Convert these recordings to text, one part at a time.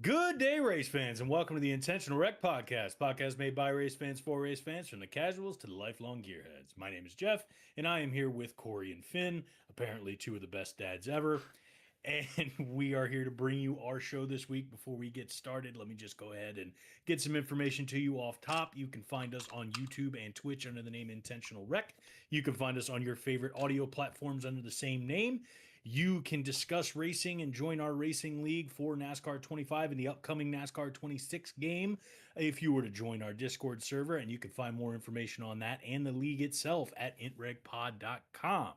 Good day, race fans, and welcome to the Intentional Wreck Podcast. Podcast made by race fans for race fans, from the casuals to the lifelong gearheads. My name is Jeff, and I am here with Corey and Finn, apparently two of the best dads ever. And we are here to bring you our show this week. Before we get started, let me just go ahead and get some information to you off top. You can find us on YouTube and Twitch under the name Intentional Wreck. You can find us on your favorite audio platforms under the same name. You can discuss racing and join our racing league for NASCAR 25 and the upcoming NASCAR 26 game if you were to join our Discord server. And you can find more information on that and the league itself at intregpod.com.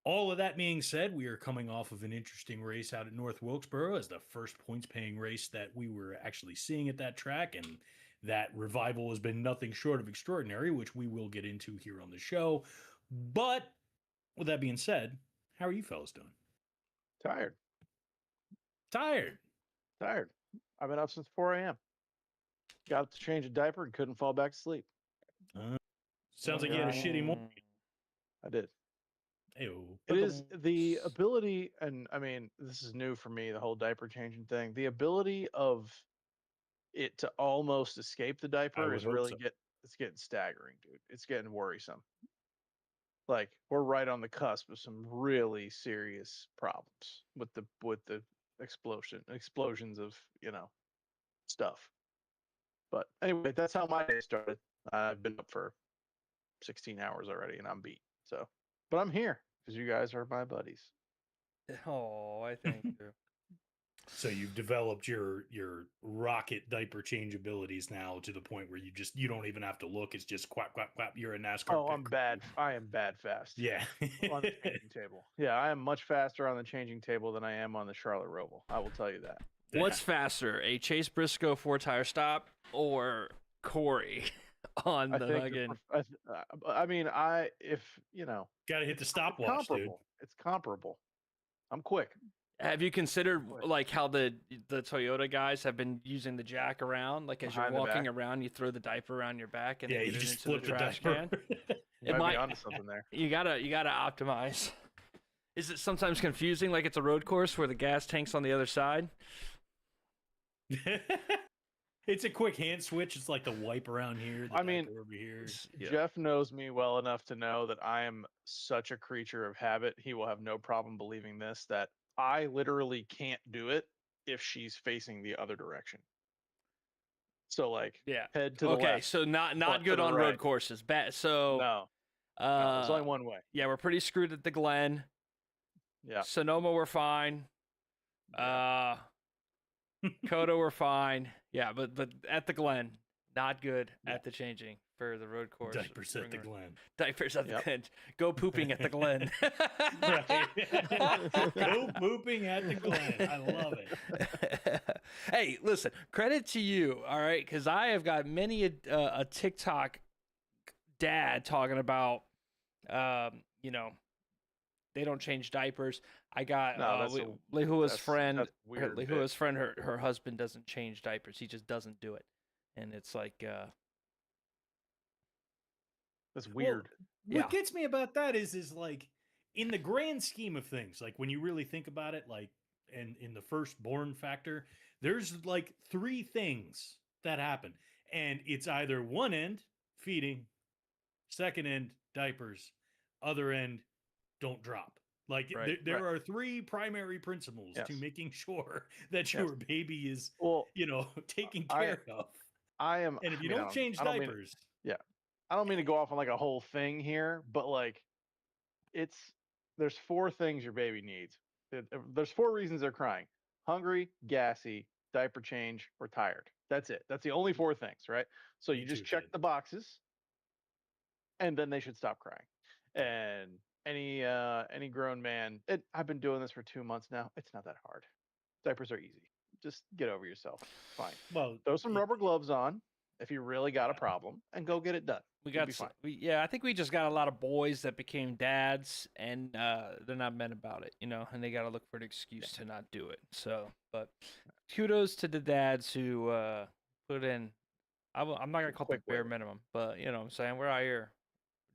All of that being said, we are coming off of an interesting race out at North Wilkesboro as the first points-paying race that we were actually seeing at that track, and that revival has been nothing short of extraordinary, which we will get into here on the show. But with that being said, how are you fellas doing? Tired. Tired. I've been up since 4 a.m. Got up to change a diaper and couldn't fall back to sleep. Sounds like you had a shitty morning. I did. Ew. It is the ability, and I mean, this is new for me, the whole diaper changing thing. The ability of it to almost escape the diaper is really it's getting staggering, dude. It's getting worrisome. Like, we're right on the cusp of some really serious problems with the explosions of, stuff. But anyway, that's how my day started. I've been up for 16 hours already and I'm beat. So, but I'm here because you guys are my buddies. Oh, I thank you. So you've developed your rocket diaper change abilities now to the point where you don't even have to look. It's just quack, quack, quack. You're a NASCAR. Oh, I'm bad. I am bad fast. Yeah. On the changing table. Yeah, I am much faster on the changing table than I am on the Charlotte Roval. I will tell you that. What's faster, a Chase Briscoe 4-tire stop or Corey on the wagon? I mean, if you know, got to hit the stopwatch, dude. It's comparable. I'm quick. Have you considered like how the Toyota guys have been using the jack around? Like as you're walking around, you throw the diaper around your back and yeah, you just flip the trash can. It might be onto something there. You gotta optimize. Is it sometimes confusing, like it's a road course where the gas tank's on the other side? It's a quick hand switch. It's like the wipe around here. I mean, over here. Jeff knows me well enough to know that I am such a creature of habit. He will have no problem believing this, that I literally can't do it if she's facing the other direction. So like, head to the left. Okay, so not good on road courses. Bad. So no, there's only one way. Yeah, we're pretty screwed at the Glen. Yeah. Sonoma, we're fine. Coda, we're fine. Yeah, but at the Glen, not good at the changing for the road course. Diapers at the Glen. Diapers at the Glen. Go pooping at the Glen. Go pooping at the Glen. I love it. Hey, listen, credit to you, all right? Because I have got many a TikTok dad talking about, they don't change diapers. I got Lehua's friend. Lehua's friend, her husband doesn't change diapers. He just doesn't do it, and it's like that's weird. Well, what gets me about that is like in the grand scheme of things, like when you really think about it, like and in the firstborn factor, there's like three things that happen, and it's either one end feeding, second end diapers, other end don't drop. Like there are three primary principles to making sure that your baby is, taken care of. And if you don't change diapers. I don't mean to go off on like a whole thing here, but like there's four things your baby needs. There's four reasons they're crying: hungry, gassy, diaper change, or tired. That's it. That's the only four things, right? So you just check the boxes and then they should stop crying. And any grown man, I've been doing this for 2 months now. It's not that hard. Diapers are easy. Just get over yourself. Fine. Well, throw some rubber gloves on if you really got a problem and go get it done. I think we just got a lot of boys that became dads and they're not men about it, and they got to look for an excuse to not do it. So, but kudos to the dads who put in. I'm not gonna call it the bare minimum, but what I'm saying, we're out here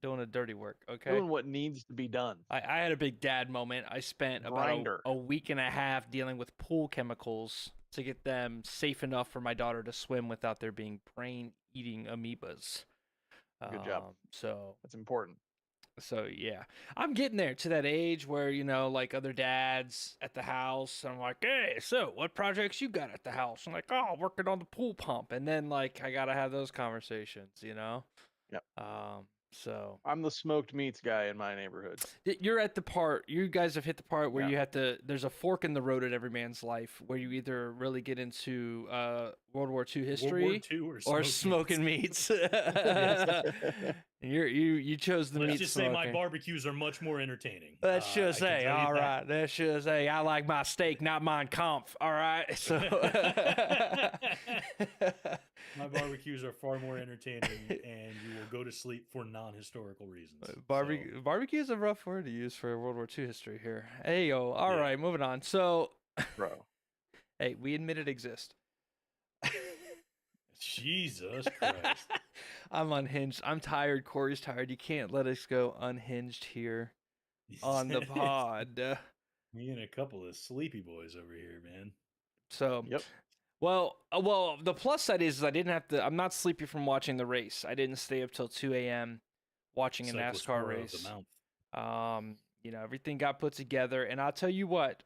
doing the dirty work, okay? Doing what needs to be done. I had a big dad moment. I spent about a week and a half dealing with pool chemicals to get them safe enough for my daughter to swim without there being brain-eating amoebas. Good job. So that's important. So yeah, I'm getting there to that age where, like other dads at the house, I'm like, hey, so what projects you got at the house? I'm like, oh, working on the pool pump, and then like I gotta have those conversations, Yep. So I'm the smoked meats guy in my neighborhood. you're at the part. You guys have hit the part where Yeah. you have to. There's a fork in the road in every man's life where you either really get into World War II history World War II or smoking meats. You chose the meat. Let's just smoking. say my barbecues are much more entertaining. Let's just say, all right. Let's just say, I like my steak, not Mein Kampf. All right. So my barbecues are far more entertaining, and you will go to sleep for non-historical reasons. Barbecue is a rough word to use for World War II history here. Hey yo. All right, moving on. So, bro. Hey, we admit it exists. Jesus Christ. I'm unhinged. I'm tired. Corey's tired. You can't let us go unhinged here on the pod. Me and a couple of sleepy boys over here, man. So, yep. Well, the plus side is I'm not sleepy from watching the race. I didn't stay up till 2 a.m. watching a NASCAR race. Everything got put together, and I'll tell you what,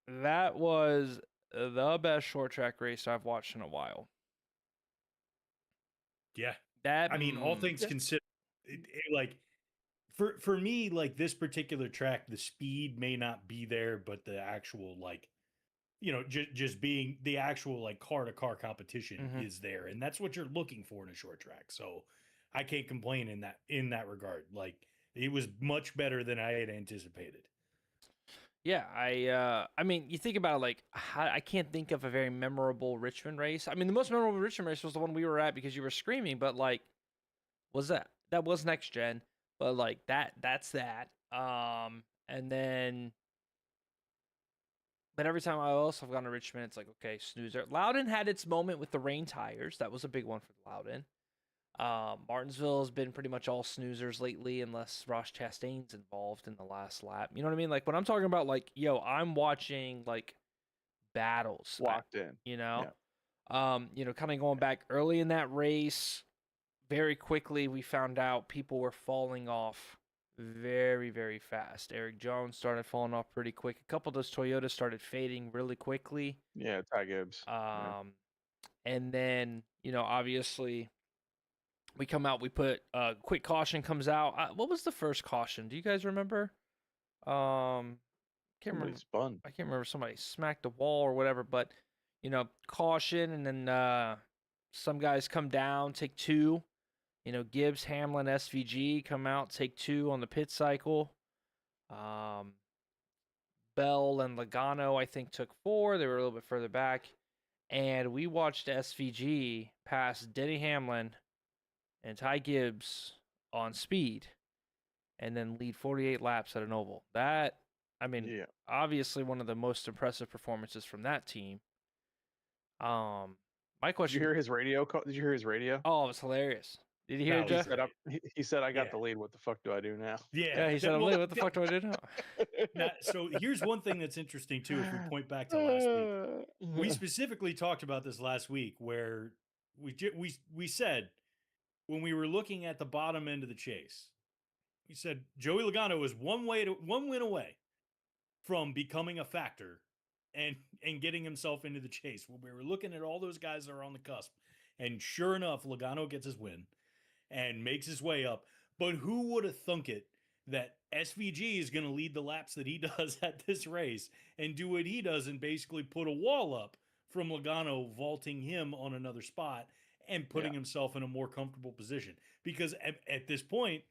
that was the best short track race I've watched in a while. Yeah. All things considered, like for me, like this particular track, the speed may not be there, but the actual just being the actual like car to car competition is there, and that's what you're looking for in a short track. So I can't complain in that regard. Like it was much better than I had anticipated. Yeah, you think about it, like I can't think of a very memorable Richmond race. I mean, the most memorable Richmond race was the one we were at because you were screaming, but like, that was next gen, but like that's that. And then, but every time I also have gone to Richmond, it's like, okay, snoozer. Loudon had its moment with the rain tires. That was a big one for Loudon. Martinsville has been pretty much all snoozers lately, unless Ross Chastain's involved in the last lap. You know what I mean? Like when I'm talking about like, I'm watching like battles locked in. Yeah. Kind of going back early in that race, very quickly we found out people were falling off very, very fast. Eric Jones started falling off pretty quick. A couple of those Toyotas started fading really quickly. Yeah, Ty Gibbs. And then, obviously we come out, we put quick caution comes out. What was the first caution? Do you guys remember? Can't remember. Spun. I can't remember. Somebody smacked the wall or whatever, but caution, and then some guys come down, take two. Gibbs, Hamlin, SVG come out, take two on the pit cycle. Bell and Leguizano, I think, took four. They were a little bit further back. And we watched SVG pass Denny Hamlin and Ty Gibbs on speed and then lead 48 laps at an oval. That, obviously one of the most impressive performances from that team. My question... Did you hear his radio? Did you hear his radio? Oh, it was hilarious. Did you hear it, Jeff? He said, I got the lead. What the fuck do I do now? Yeah, he said, what the fuck do I do now? So here's one thing that's interesting, too, if we point back to last week. We specifically talked about this last week where we said, when we were looking at the bottom end of the chase, we said Joey Logano was one win away from becoming a factor and getting himself into the chase. When we were looking at all those guys that are on the cusp, and sure enough, Logano gets his win and makes his way up. But who would have thunk it that SVG is going to lead the laps that he does at this race and do what he does and basically put a wall up from Logano, vaulting him on another spot and putting himself in a more comfortable position? Because at this point,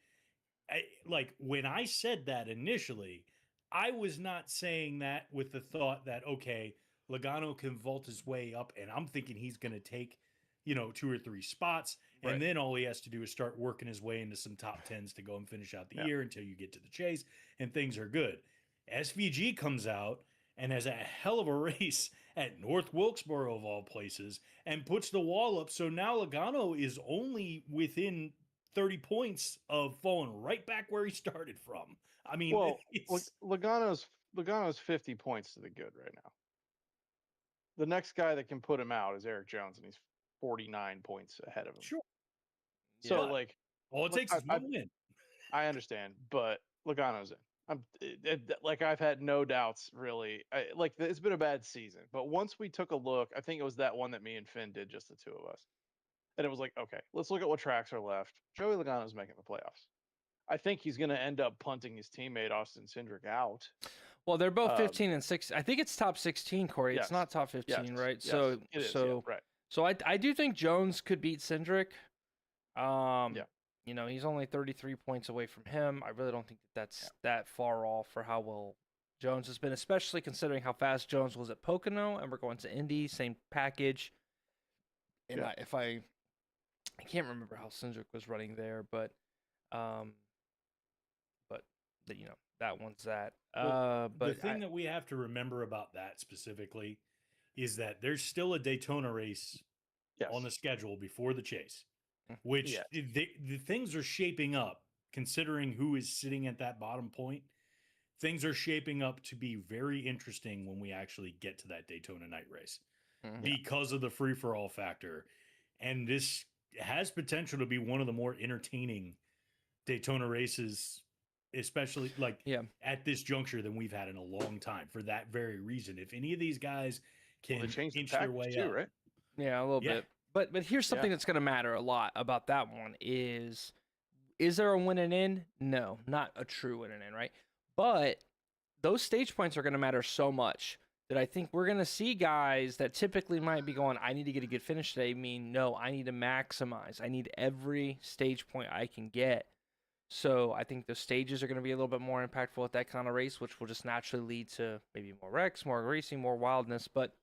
when I said that initially, I was not saying that with the thought that, okay, Logano can vault his way up, and I'm thinking he's going to take, 2 or 3 spots, and then all he has to do is start working his way into some top 10s to go and finish out the year until you get to the chase, and things are good. SVG comes out and has a hell of a race at North Wilkesboro, of all places, and puts the wall up. So now Logano is only within 30 points of falling right back where he started from. I mean, Logano's 50 points to the good right now. the next guy that can put him out is Eric Jones, and he's 49 points ahead of him. Sure. So Yeah. like, All it takes is one win. I understand, but Logano's in. Like I've had no doubts really. It's been a bad season, but once we took a look, I think it was that one that me and Finn did, just the two of us, and it was like, okay, let's look at what tracks are left. Joey Logano's making the playoffs. I think he's going to end up punting his teammate Austin Cindric out. Well, they're both 15 and 6. I think it's top 16, Corey. Yes. It's not top 15, Yes. right? Yes. So It is, so right. So I do think Jones could beat Cindric. Yeah. You know, he's only 33 points away from him. I really don't think that's that far off for how well Jones has been, especially considering how fast Jones was at Pocono, and we're going to Indy, same package. And I can't remember how Cindric was running there, but you know, that one's that. Well, but the thing that we have to remember about that specifically is that there's still a Daytona race on the schedule before the Chase, which the things are shaping up, considering who is sitting at that bottom point. Things are shaping up to be very interesting when we actually get to that Daytona night race because of the free-for-all factor. And this has potential to be one of the more entertaining Daytona races, especially at this juncture, than we've had in a long time, for that very reason. If any of these guys can inch their way up, right? Yeah, a little bit. But here's something that's going to matter a lot about that one is there a win and in? No, not a true win and in, right? But those stage points are going to matter so much that I think we're going to see guys that typically might be going, I need to get a good finish today. No, I need to maximize. I need every stage point I can get. So I think the stages are going to be a little bit more impactful at that kind of race, which will just naturally lead to maybe more wrecks, more racing, more wildness. But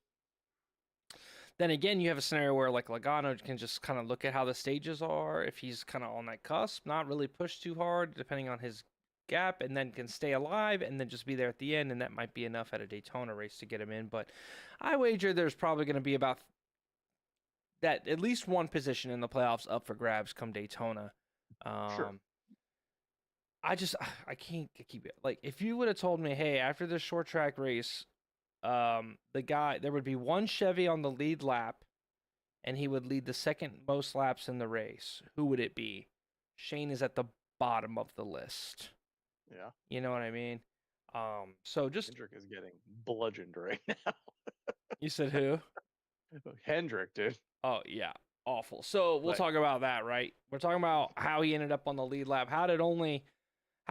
then again, you have a scenario where like Logano can just kind of look at how the stages are. If he's kind of on that cusp, not really push too hard, depending on his gap, and then can stay alive and then just be there at the end. And that might be enough at a Daytona race to get him in. But I wager there's probably going to be about that, at least one position in the playoffs up for grabs come Daytona. Sure. I can't keep it. Like, if you would have told me, hey, after this short track race, there would be one Chevy on the lead lap, and he would lead the second most laps in the race, who would it be? Shane is at the bottom of the list. Yeah. You know what I mean? So just Hendrick is getting bludgeoned right now. You said who? Hendrick, dude. Oh yeah, awful. So we'll talk about that, right? We're talking about how he ended up on the lead lap. How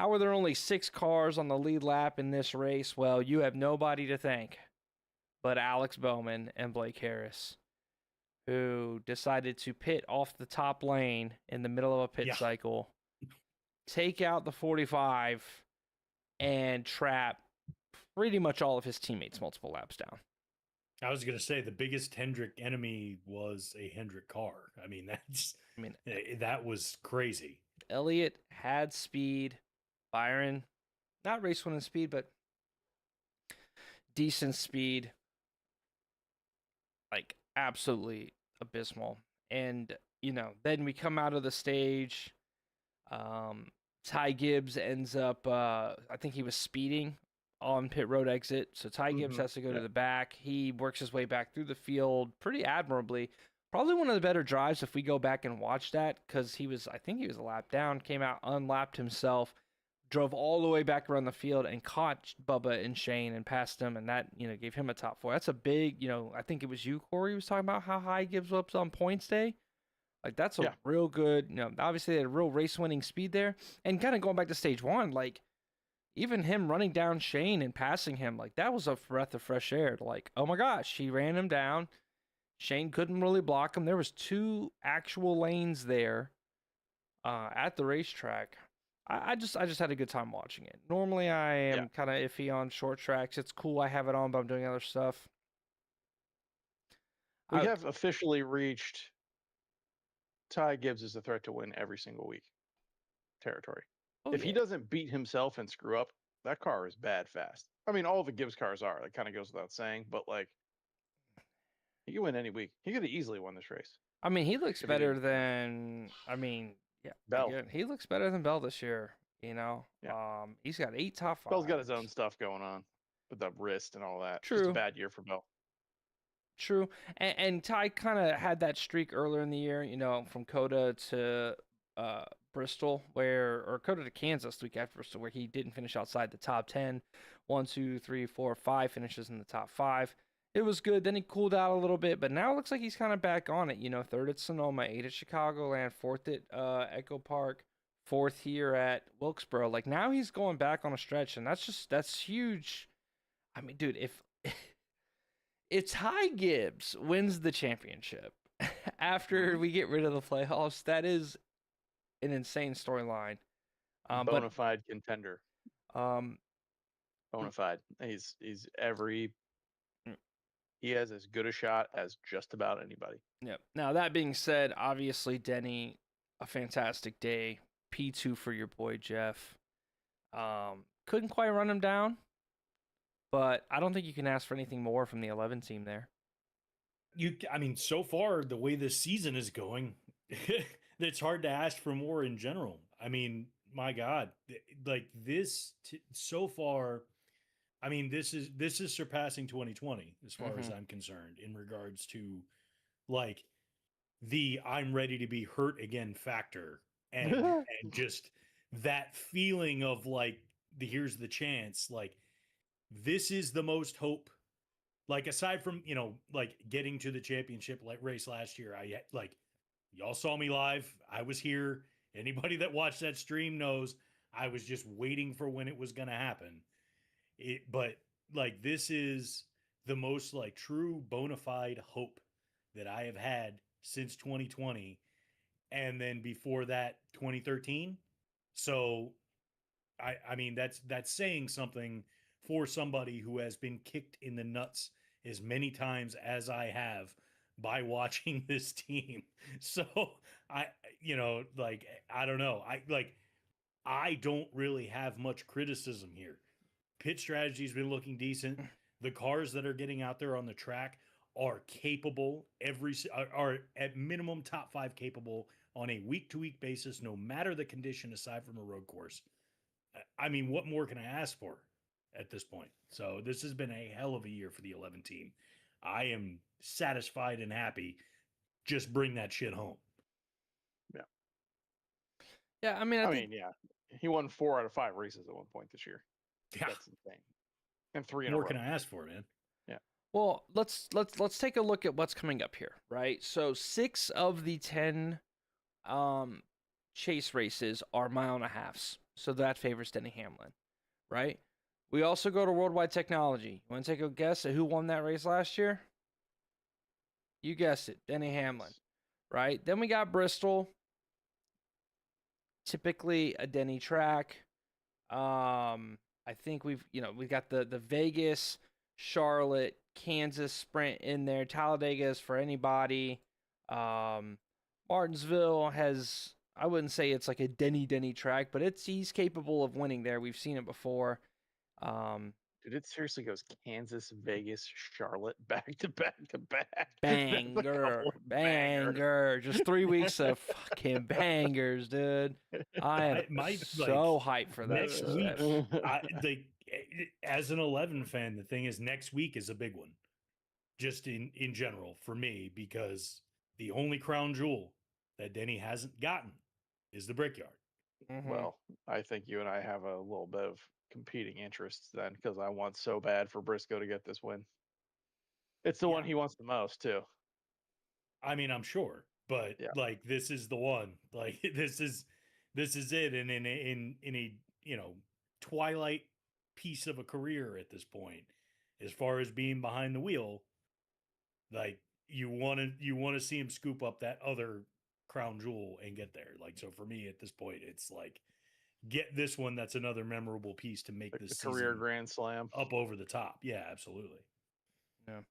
were there only 6 cars on the lead lap in this race? Well, you have nobody to thank but Alex Bowman and Blake Harris, who decided to pit off the top lane in the middle of a pit cycle, take out the 45, and trap pretty much all of his teammates multiple laps down. I was going to say the biggest Hendrick enemy was a Hendrick car. That was crazy. Elliott had speed. Byron, not race winning speed, but decent speed. Like, absolutely abysmal. And, you know, then we come out of the stage. Ty Gibbs ends up, I think he was speeding on pit road exit. So Ty Gibbs has to go to the back. He works his way back through the field pretty admirably. Probably one of the better drives if we go back and watch that, because I think he was a lap down, came out, unlapped himself, drove all the way back around the field and caught Bubba and Shane and passed him, and that, you know, gave him a top 4. That's a big, you know, I think it was you, Corey, was talking about how high Gibbs was on points day. Like, that's a real good, you know, obviously they had a real race-winning speed there. And kind of going back to stage 1, like, even him running down Shane and passing him, like, that was a breath of fresh air. Like, oh my gosh, he ran him down. Shane couldn't really block him. There was 2 actual lanes there at the racetrack. I just had a good time watching it. Normally I am kind of iffy on short tracks. It's cool I have it on, but I'm doing other stuff. We have officially reached Ty Gibbs is a threat to win every single week territory. If he doesn't beat himself and screw up, that car is bad fast. I mean, all the Gibbs cars are. That kind of goes without saying, but like, he can win any week. He could have easily won this race. I mean, he looks better than, Bell. Again, he looks better than Bell this year, you know? Yeah. He's got 8 top 5. Bell's got his own stuff going on with the wrist and all that. True. It's a bad year for Bell. True. And Ty kind of had that streak earlier in the year, you know, from Coda to Bristol, or Coda to Kansas the week after Bristol, where he didn't finish outside the top 10. 1, 2, 3, 4, 5 finishes in the top 5. It was good. Then he cooled out a little bit, but now it looks like he's kind of back on it. You know, 3rd at Sonoma, 8th at Chicagoland, 4th at Echo Park, 4th here at Wilkesboro. Like, now he's going back on a stretch, and that's huge. I mean, dude, if it's Ty Gibbs wins the championship after we get rid of the playoffs, that is an insane storyline. Bona fide contender. Bona fide. He has as good a shot as just about anybody. Yeah. Now, that being said, obviously, Denny, a fantastic day. P2 for your boy, Jeff. Couldn't quite run him down, but I don't think you can ask for anything more from the 11 team there. I mean, so far, the way this season is going, it's hard to ask for more in general. I mean, my God, like this so far, I mean, this is surpassing 2020 as far as I'm concerned in regards to like the I'm ready to be hurt again factor and just that feeling of like here's the chance. Like this is the most hope. Like aside from, you know, like getting to the championship race last year, I like y'all saw me live. I was here. Anybody that watched that stream knows I was just waiting for when it was going to happen. But like this is the most like true bona fide hope that I have had since 2020, and then before that 2013. So I mean that's saying something for somebody who has been kicked in the nuts as many times as I have by watching this team. So I like I don't know. I don't really have much criticism here. Pit strategy's been looking decent. The cars that are getting out there on the track are capable are at minimum top 5 capable on a week to week basis, no matter the condition aside from a road course. I mean, what more can I ask for at this point? So this has been a hell of a year for the 11 team. I am satisfied and happy. Just bring that shit home. Yeah. Yeah, I mean, yeah. He won 4 out of 5 races at one point this year. Yeah. That's insane. And 3 in a row. More can I ask for, man? Yeah. Well, let's take a look at what's coming up here, right? So 6 of the 10 chase races are 1.5 miles. So that favors Denny Hamlin, right? We also go to Worldwide Technology. You want to take a guess at who won that race last year? You guessed it, Denny Hamlin, right? Then we got Bristol. Typically a Denny track. I think we've got the Vegas, Charlotte, Kansas sprint in there. Talladega is for anybody. Martinsville has, I wouldn't say it's like a Denny track, but he's capable of winning there. We've seen it before. Dude, it seriously goes Kansas, Vegas, Charlotte, back to back to back. Banger. Just 3 weeks of fucking bangers, dude. I am so hyped for that. Next week, as an 11 fan, the thing is next week is a big one. Just in general for me, because the only crown jewel that Denny hasn't gotten is the Brickyard. Well, I think you and I have a little bit of competing interests then, because I want so bad for Briscoe to get this win. It's the one he wants the most too. I mean, I'm sure, but like this is the one. Like this is it, and in a twilight piece of a career at this point, as far as being behind the wheel, like you want to see him scoop up that other crown jewel and get there. Like, so for me at this point, it's like get this one. That's another memorable piece to make this career grand slam up over the top. Yeah, absolutely. Yeah.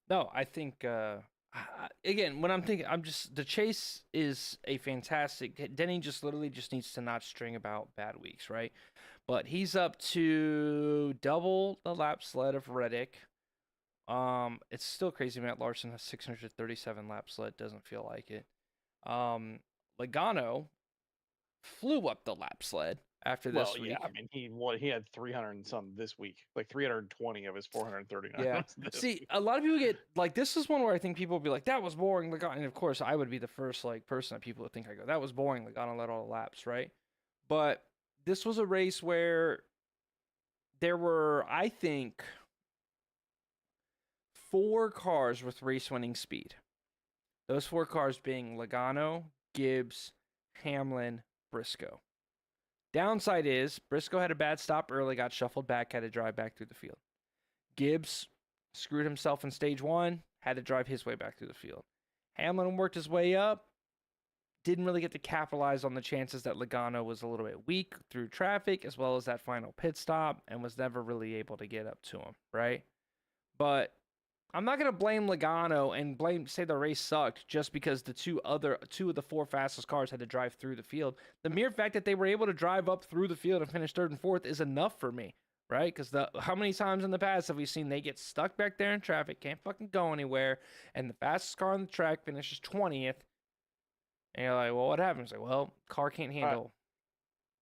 No, I think again, when I'm thinking, the chase is a fantastic. Denny just literally just needs to not string about bad weeks, right? But he's up to double the lap sled of Reddick. It's still crazy. Matt Larson has 637 lap sled. Doesn't feel like it. Leguizano, flew up the lap sled after this Well, week. yeah, I mean, he had 300 and some this week, like 320 of his 439. Yeah. See, week. a lot of people get like, this is one where I think people will be like, that was boring, Logano. And of course, I would be the first like person that people would think I go, that was boring, Logano led all the laps, right? But this was a race where there were, I think, 4 cars with race-winning speed. Those 4 cars being Logano, Gibbs, Hamlin, Briscoe. Downside is Briscoe had a bad stop early, got shuffled back, had to drive back through the field. Gibbs screwed himself in stage 1, had to drive his way back through the field. Hamlin worked his way up, didn't really get to capitalize on the chances that Logano was a little bit weak through traffic, as well as that final pit stop, and was never really able to get up to him, right? But I'm not going to blame Logano and say the race sucked just because the two of the 4 fastest cars had to drive through the field. The mere fact that they were able to drive up through the field and finish 3rd and 4th is enough for me, right? Because how many times in the past have we seen they get stuck back there in traffic, can't fucking go anywhere, and the fastest car on the track finishes 20th, and you're like, well, what happens? Like, well, car can't handle.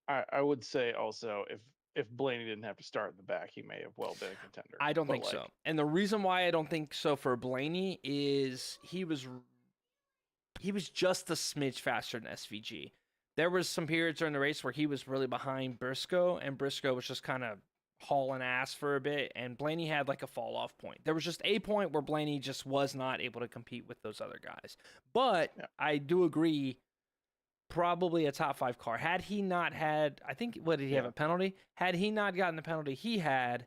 I would say also if Blaney didn't have to start in the back, he may have well been a contender. I don't think so. And the reason why I don't think so for Blaney is he was just a smidge faster than SVG. There was some periods during the race where he was really behind Briscoe, and Briscoe was just kind of hauling ass for a bit, and Blaney had like a fall off point. There was just a point where Blaney just was not able to compete with those other guys. But yeah. I do agree, probably a top 5 car. Had he not had, I think, what did he have, a penalty? Had he not gotten the penalty he had,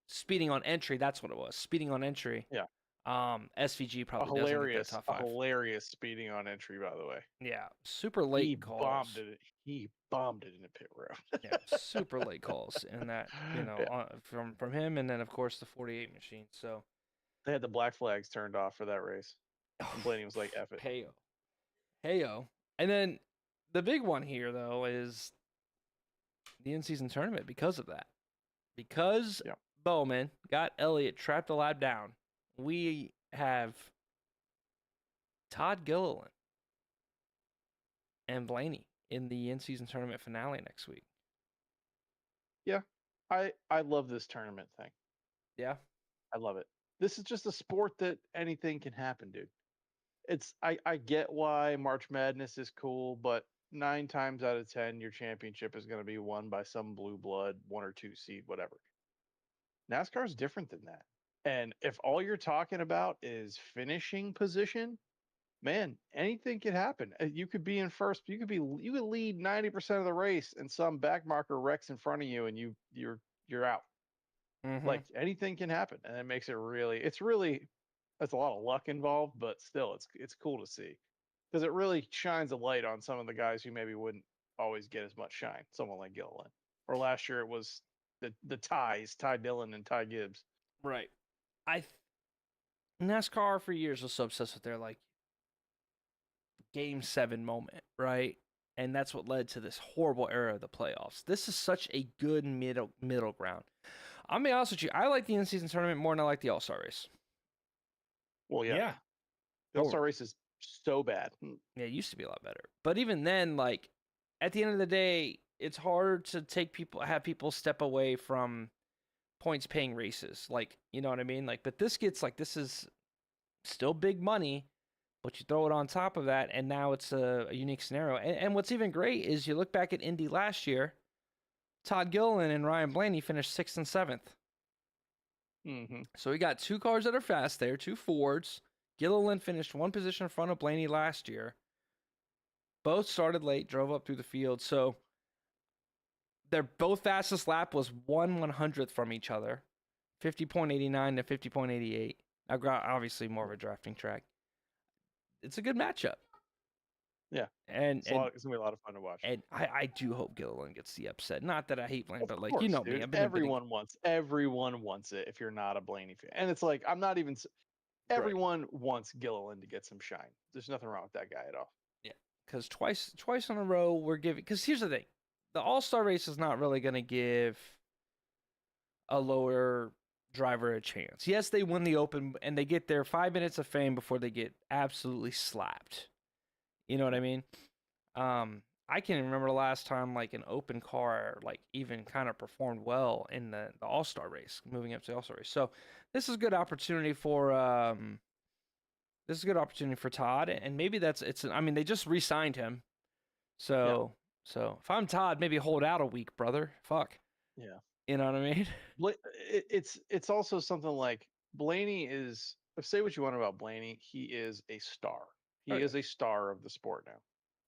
speeding on entry, that's what it was, speeding on entry. Yeah. SVG probably doesn't get that top 5. A hilarious speeding on entry, by the way. Yeah, super late calls. He bombed it in the pit road. Yeah, super late calls in that, from him, and then of course the 48 machine. So they had the black flags turned off for that race. And Blaney was like, "F it." Heyo. And then the big one here though is the in-season tournament because of that. Because Bowman got Elliott trapped a lap down. We have Todd Gilliland and Blaney in the in-season tournament finale next week. Yeah, I love this tournament thing. Yeah, I love it. This is just a sport that anything can happen, dude. I get why March Madness is cool, but 9 times out of 10, your championship is going to be won by some blue blood, 1 or 2 seed, whatever. NASCAR is different than that. And if all you're talking about is finishing position, man, anything could happen. You could be in first. You could lead 90% of the race, and some backmarker wrecks in front of you, and you're out. Mm-hmm. Like anything can happen, and it makes it really. That's a lot of luck involved, but still, it's cool to see because it really shines a light on some of the guys who maybe wouldn't always get as much shine. Someone like Gilliland, or last year it was the ties, Ty Dillon and Ty Gibbs. Right. NASCAR for years was so obsessed with their like Game 7 moment, right? And that's what led to this horrible era of the playoffs. This is such a good middle ground. I'm gonna be honest with you, I like the in-season tournament more than I like the All-Star race. Well, yeah. The All-Star race is so bad. Yeah, it used to be a lot better. But even then, like, at the end of the day, it's hard to have people step away from points paying races. Like, you know what I mean? Like, but this is still big money, but you throw it on top of that, and now it's a unique scenario. And what's even great is you look back at Indy last year, Todd Gilliland and Ryan Blaney finished 6th and 7th. Mm-hmm. So we got 2 cars that are fast there, 2 Fords. Gilliland finished 1 position in front of Blaney last year. Both started late, drove up through the field. So their both fastest lap was 1/100th from each other, 50.89 to 50.88. Obviously more of a drafting track. It's a good matchup. Yeah, and it's gonna be a lot of fun to watch. And I do hope Gilliland gets the upset. Not that I hate Blaney, but like, course, you know dude. me. Everyone wants it. If you're not a Blaney fan, and it's like I'm not even. Everyone wants Gilliland to get some shine. There's nothing wrong with that guy at all. Yeah, because twice in a row we're giving. Because here's the thing, the All-Star race is not really going to give a lower driver a chance. Yes, they win the Open and they get their 5 minutes of fame before they get absolutely slapped. You know what I mean? I can't remember the last time like an open car like even kind of performed well in the All Star race, moving up to the All Star race. So this is a good opportunity for Todd, and maybe I mean, they just re-signed him, so if I'm Todd, maybe hold out a week, brother. Fuck. Yeah. You know what I mean? It's also something like Blaney is. Say what you want about Blaney, he is a star. He is a star of the sport now.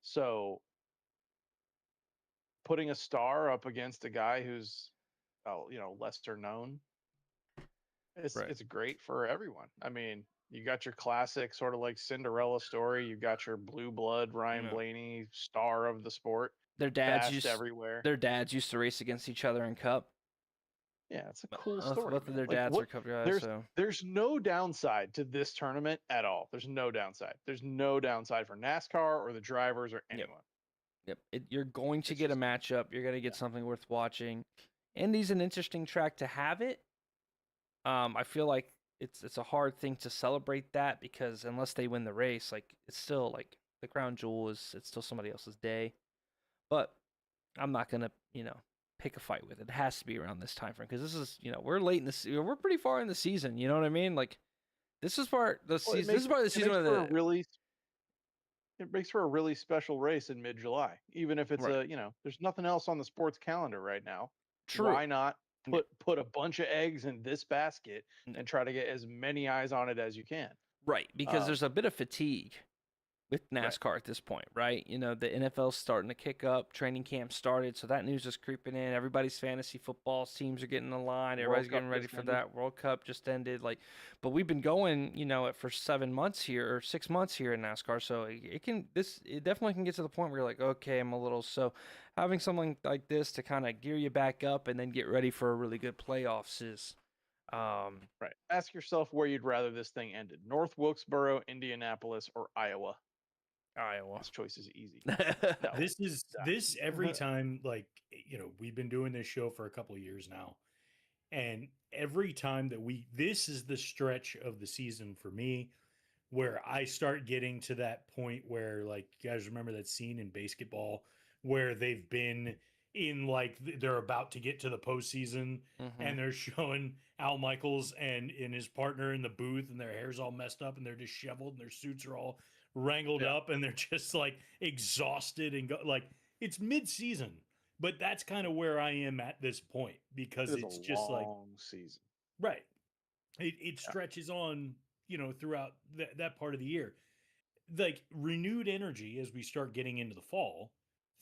So putting a star up against a guy who's, lesser known, it's great for everyone. I mean, you got your classic sort of like Cinderella story. You got your blue blood Ryan Blaney, star of the sport. Their dads used to race against each other in Cup. Yeah, it's a cool story. Both of their dads are Cup guys. There's no downside to this tournament at all. There's no downside. There's no downside for NASCAR or the drivers or anyone. Yep. You're going to get a matchup. You're going to get something worth watching. Indy's an interesting track to have it. I feel like it's a hard thing to celebrate that because unless they win the race, like it's still like the crown jewel it's still somebody else's day. But I'm not gonna pick a fight with it. It has to be around this time frame because this is we're late in the we're pretty far in the season. You know what I mean? Like this is part of the season. This is part of the season where it makes for a really special race in mid-July, even if it's there's nothing else on the sports calendar right now. True. Why not put a bunch of eggs in this basket and try to get as many eyes on it as you can? Right, because there's a bit of fatigue with NASCAR at this point, right? The NFL's starting to kick up, training camp started, so that news is creeping in. Everybody's fantasy football teams are getting in line. Everybody's getting ready for that. World Cup just ended, but we've been going, for 7 months here or 6 months here in NASCAR, so it definitely can get to the point where you're like, okay, I'm a little so. Having something like this to kind of gear you back up and then get ready for a really good playoffs is. Right. Ask yourself where you'd rather this thing ended: North Wilkesboro, Indianapolis, or Iowa. This choice is easy. This every time, we've been doing this show for a couple of years now, and every time that this is the stretch of the season for me where I start getting to that point where, like, you guys remember that scene in basketball where they've been in, they're about to get to the postseason and they're showing Al Michaels and his partner in the booth and their hair's all messed up and they're disheveled and their suits are all wrangled up and they're just exhausted and it's mid-season, but that's kind of where I am at this point because it's just long season. Right. It stretches on, throughout that part of the year, renewed energy as we start getting into the fall.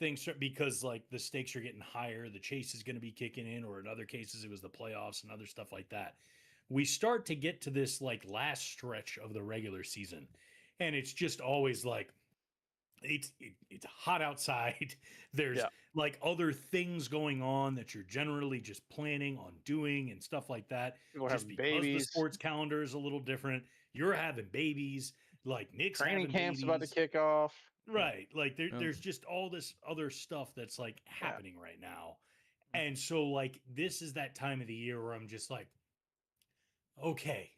Things start, because the stakes are getting higher, the chase is going to be kicking in, or in other cases it was the playoffs and other stuff like that. We start to get to this last stretch of the regular season, and it's just always it's hot outside. There's other things going on that you're generally just planning on doing and stuff like that. People just have because babies. The sports calendar is a little different. You're having babies. Nick's training camp's babies. About to kick off. Right. There's just all this other stuff that's happening right now. And so this is that time of the year where I'm just okay,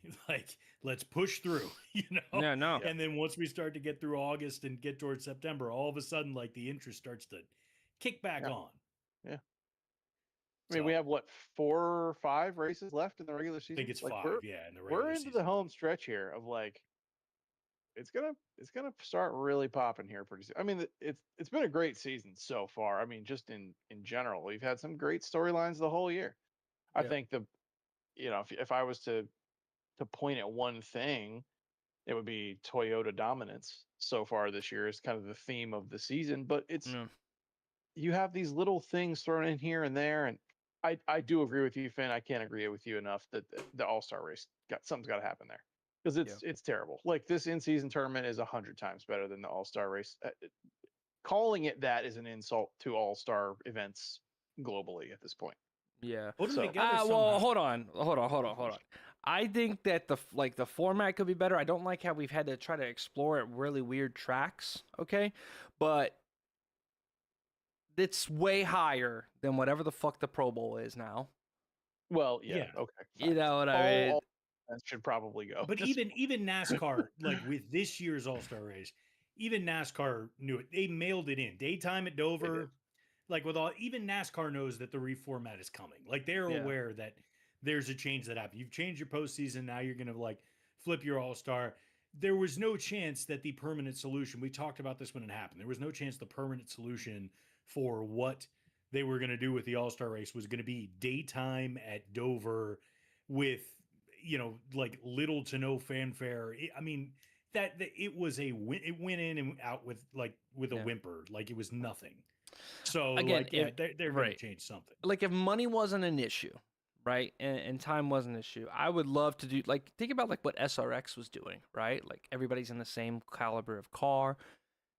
let's push through, No. And then once we start to get through August and get towards September, all of a sudden, the interest starts to kick back on. Yeah. I mean, we have 4 or 5 races left in the regular season. I think it's 5. In the regular we're into season. the home stretch here of it's gonna start really popping here pretty soon. I mean, it's been a great season so far. I mean, just in general, we've had some great storylines the whole year. I think if I was to point at one thing, it would be Toyota dominance so far this year is kind of the theme of the season. But you have these little things thrown in here and there, and I do agree with you, Finn. I can't agree with you enough that the All-Star race something's got to happen there because it's terrible. This in-season tournament is 100 times better than the All-Star race. Calling it that is an insult to All-Star events globally at this point. Yeah. Well, hold on. I think that the format could be better. I don't like how we've had to try to explore at really weird tracks. Okay, but it's way higher than whatever the fuck the Pro Bowl is now. Well, yeah. Okay. Fine. You know what I mean? That should probably go. But even NASCAR, with this year's All-Star race, even NASCAR knew it. They mailed it in. Daytime at Dover, like with all, even NASCAR knows that the reformat is coming. Like they're Yeah. aware that there's a change that happened. You've changed your postseason. Now you're going to like flip your all star. There was no chance that the permanent solution, we talked about this when it happened. There was no chance the permanent solution for what they were going to do with the all star race was going to be daytime at Dover with, like little to no fanfare. I mean, that it was a win. It went in and out with a whimper. Like it was nothing. So Again, like, yeah, they're going to right. change something. Like if money wasn't an issue, right, and time wasn't an issue, I would love to do like think about like what SRX was doing, right? Like everybody's in the same caliber of car,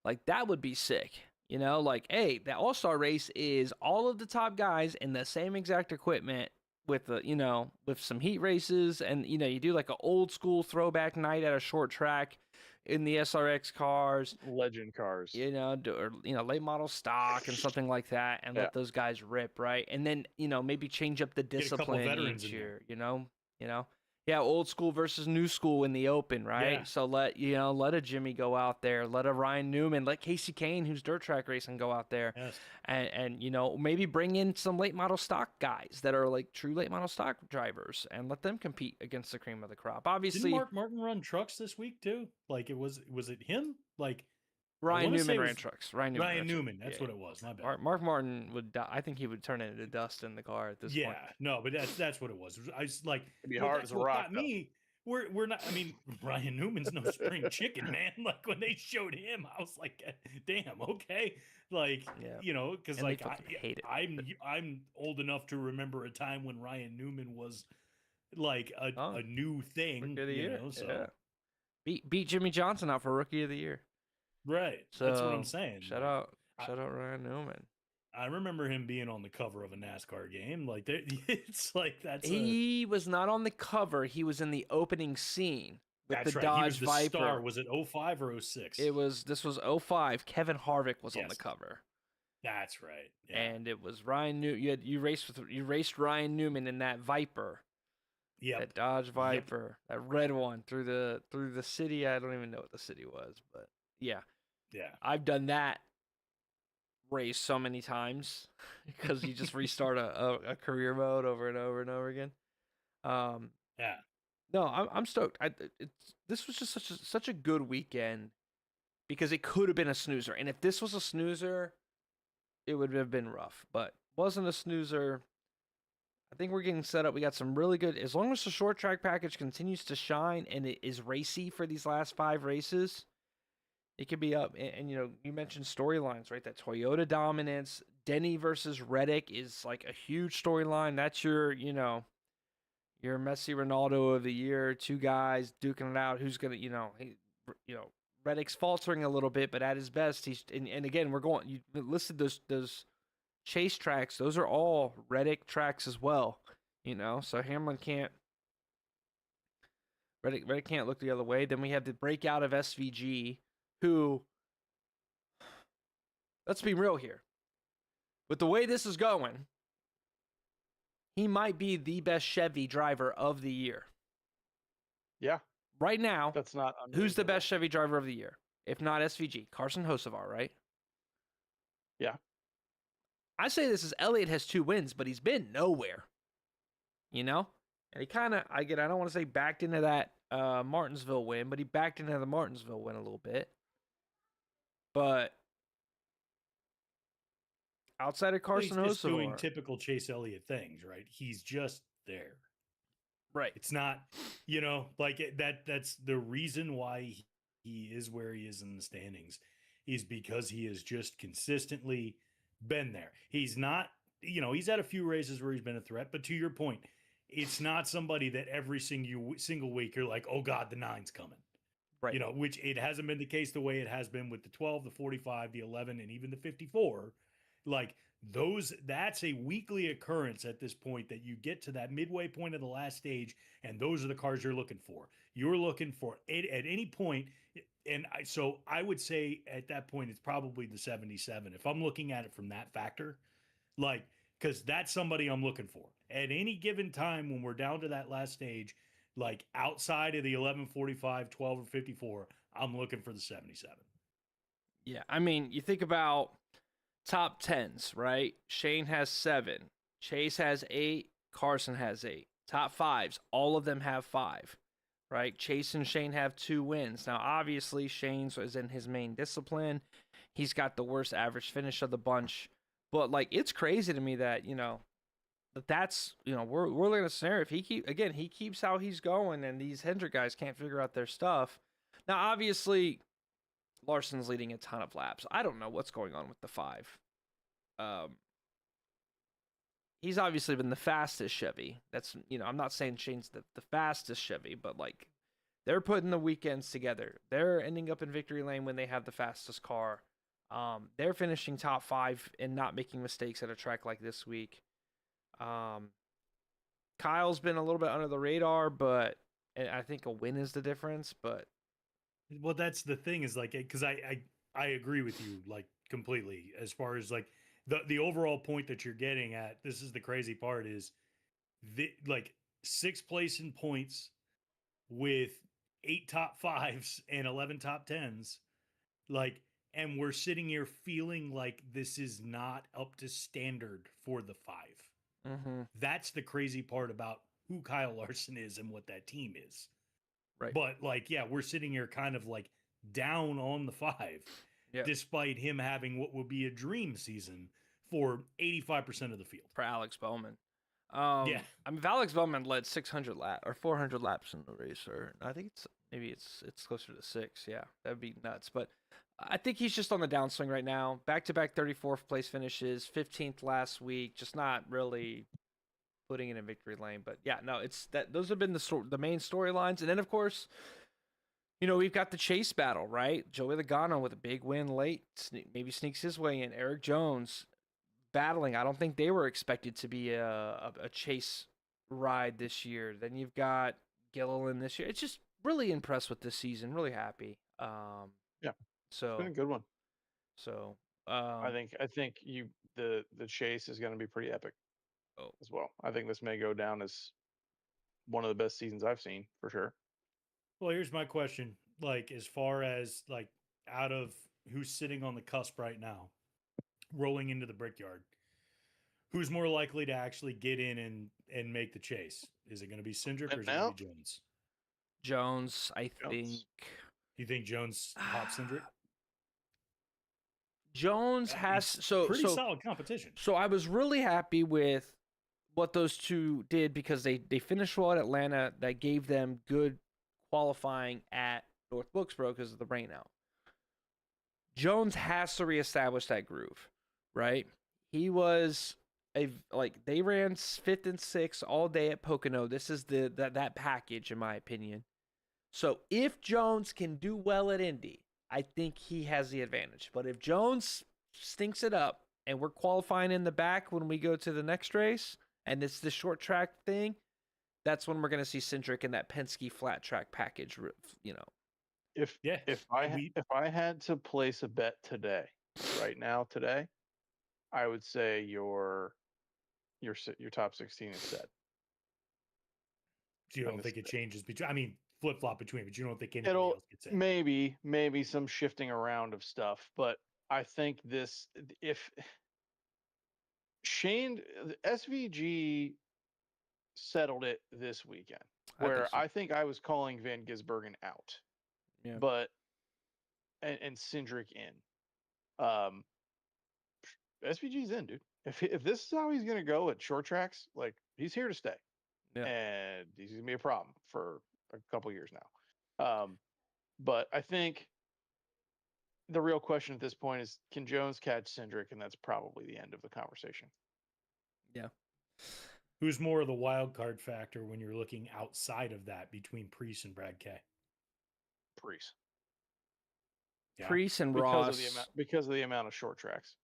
like that would be sick. You know, like hey, that All Star race is all of the top guys in the same exact equipment with the with some heat races, and you do like an old school throwback night at a short track in the SRX cars, legend cars, or late model stock and something like that, and let those guys rip, right? And then maybe change up the discipline each year, yeah, old school versus new school in the open, right? Yeah. So let a Jimmy go out there, let a Ryan Newman, let Casey Kane, who's dirt track racing, go out there, yes. and maybe bring in some late model stock guys that are like true late model stock drivers and let them compete against the cream of the crop. Obviously, didn't Mark Martin run trucks this week too? Like it was it him? Like Ryan Newman ran trucks. Ryan Newman, that's what it was. My bad. Mark Martin would die. I think he would turn into dust in the car at this point. Yeah, no, but that's what it was. I was like, it'd be hard as a rock. Me, we're not. I mean, Ryan Newman's no spring chicken, man. Like when they showed him, I was like, damn, okay, like because like I'm old enough to remember a time when Ryan Newman was like a new thing. Rookie of the year. So beat Jimmy Johnson out for Rookie of the Year. Right. So, that's what I'm saying. Shout out Ryan Newman. I remember him being on the cover of a NASCAR game. Like it's like he was not on the cover. He was in the opening scene with the Dodge he was the Viper. Star. Was it 05 or 06? This was 05. Kevin Harvick was on the cover. That's right. Yeah. And it was Ryan Newman. You raced Ryan Newman in that Viper. Yeah. That Dodge Viper, that red one through the city. I don't even know what the city was, but yeah. Yeah. I've done that race so many times because you just restart a career mode over and over and over again. Yeah. No, I'm stoked. This was just such a good weekend because it could have been a snoozer. And if this was a snoozer, it would have been rough. But wasn't a snoozer. I think we're getting set up. We got some really good, as long as the short track package continues to shine and it is racy for these last 5 races, it could be up. And you mentioned storylines, right? That Toyota dominance, Denny versus Reddick is like a huge storyline. That's your Messi Ronaldo of the year. 2 guys duking it out. Who's gonna, Reddick's faltering a little bit, but at his best, he's and again, you listed those chase tracks. Those are all Reddick tracks as well. So Hamlin can't. Reddick can't look the other way. Then we have the breakout of SVG, who, let's be real here, with the way this is going, he might be the best Chevy driver of the year. Yeah. Right now, that's not who's the best Chevy driver of the year? If not SVG, Carson Hocevar, right? Yeah. I say this is Elliott has 2 wins, but he's been nowhere. And he kind of, I don't want to say backed into that Martinsville win, but he backed into the Martinsville win a little bit. But outside of Carson Hocevar, doing typical Chase Elliott things, right? He's just there. Right. It's not, that's the reason why he is where he is in the standings, is because he has just consistently been there. He's not, he's had a few races where he's been a threat, but to your point, it's not somebody that every single week you're like, oh God, the 9's coming. Right. Which it hasn't been the case the way it has been with the 12, the 45, the 11, and even the 54. Like that's a weekly occurrence at this point, that you get to that midway point of the last stage, and those are the cars you're looking for. You're looking for it at any point. And so I would say at that point, it's probably the 77. If I'm looking at it from that factor, because that's somebody I'm looking for at any given time when we're down to that last stage, outside of the 11, 45, 12, or 54, I'm looking for the 77. Yeah, I mean, you think about top 10s, right? Shane has 7, Chase has 8, Carson has 8. Top 5s, all of them have 5, right? Chase and Shane have 2 wins. Now, obviously, Shane's is in his main discipline. He's got the worst average finish of the bunch. But, like, it's crazy to me that, that's, we're looking at a scenario. If he keeps how he's going and these Hendrick guys can't figure out their stuff. Now, obviously, Larson's leading a ton of laps. I don't know what's going on with the 5. He's obviously been the fastest Chevy. That's, I'm not saying Shane's the fastest Chevy, but like they're putting the weekends together. They're ending up in victory lane when they have the fastest car. They're finishing top 5 and not making mistakes at a track like this week. Kyle's been a little bit under the radar, but I think a win is the difference. But well, that's the thing is like, because I agree with you like completely as far as like the overall point that you're getting at. This is the crazy part is like 6th place in points with 8 top 5s and 11 top 10s, like, and we're sitting here feeling like this is not up to standard for the 5. mm-hmm. That's the crazy part about who Kyle Larson is and what that team is. Right. But like, yeah, we're sitting here kind of like down on the 5, despite him having what would be a dream season for 85% of the field. For Alex Bowman. Yeah. I mean, if Alex Bowman led 600 laps or 400 laps in the race, or I think it's closer to 6. Yeah, that'd be nuts. But I think he's just on the downswing right now. Back-to-back 34th place finishes, 15th last week, just not really putting it in victory lane. But yeah, no, it's that. Those have been the main storylines, and then of course, we've got the chase battle, right? Joey Logano with a big win late, maybe sneaks his way in. Eric Jones battling. I don't think they were expected to be a chase ride this year. Then you've got Gilliland this year. It's just really impressed with this season. Really happy. Yeah. So it's been a good one. So I think the chase is going to be pretty epic as well. I think this may go down as one of the best seasons I've seen for sure. Well, here's my question. Like, as far as like out of who's sitting on the cusp right now, rolling into the Brickyard, who's more likely to actually get in and make the chase? Is it going to be Cindric or is it going to be Jones? Jones, I think. You think Jones hops Cindric? Jones has pretty solid competition. So I was really happy with what those two did because they finished well at Atlanta. That gave them good qualifying at North Wilkesboro because of the rainout. Jones has to reestablish that groove, right? He was they ran 5th and 6th all day at Pocono. This is that package in my opinion. So if Jones can do well at Indy, I think he has the advantage. But if Jones stinks it up and we're qualifying in the back when we go to the next race and it's the short track thing, that's when we're going to see Cindric in that Penske flat track package, If I had to place a bet today, I would say your top 16 is set. So you don't think it changes between? I mean, flip-flop between, but you don't think anybody else gets in? Maybe some shifting around of stuff, but I think if Shane SVG settled it this weekend, where I think I was calling Van Gisbergen out, but and Cindric in, SVG's in, dude. If this is how he's gonna go at short tracks, like he's here to stay, and he's gonna be a problem for a couple years now. But I think the real question at this point is, can Jones catch Cindric? And that's probably the end of the conversation. Yeah. Who's more of the wild card factor when you're looking outside of that between Preece and Brad K? Preece. Yeah. Preece and Ross. Because of the amount of short tracks.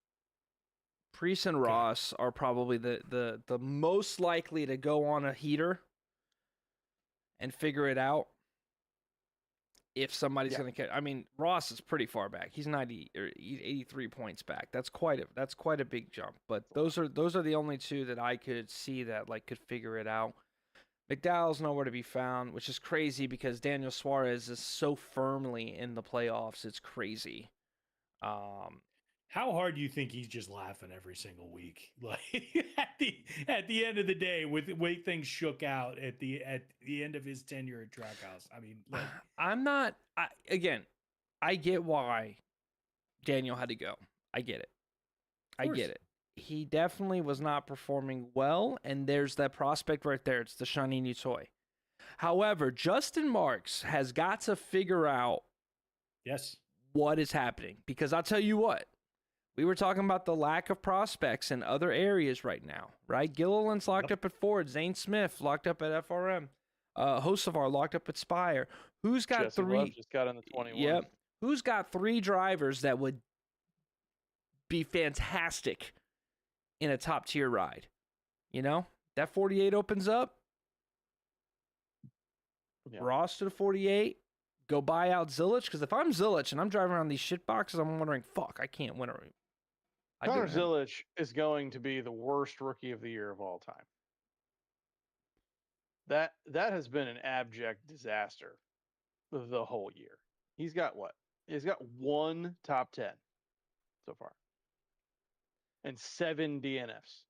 Preece and Ross are probably the most likely to go on a heater and figure it out. If somebody's going to catch, I mean, Ross is pretty far back. He's 90 or 83 points back. That's quite a big jump. But those are the only two that I could see that could figure it out. McDowell's nowhere to be found, which is crazy because Daniel Suarez is so firmly in the playoffs. It's crazy. How hard do you think he's just laughing every single week? Like at the end of the day, with the way things shook out at the end of his tenure at Trackhouse. I mean, like I'm not. I get why Daniel had to go. I get it. I get it. He definitely was not performing well, and there's that prospect right there. It's the shiny new toy. However, Justin Marks has got to figure out what is happening, because I'll tell you what. We were talking about the lack of prospects in other areas right now, right? Gilliland's locked up at Ford. Zane Smith locked up at FRM. Hocevar locked up at Spire. Who's got Jesse three? Love just got in the 21. Yep. Who's got 3 drivers that would be fantastic in a top tier ride? You know, that 48 opens up. Yeah. Ross to the 48. Go buy out Zilich, because if I'm Zilich and I'm driving around these shit boxes, I'm wondering, fuck, I can't win a. Connor Zilich is going to be the worst rookie of the year of all time. That has been an abject disaster the whole year. He's got what? He's got 1 top 10 so far. And 7 DNFs.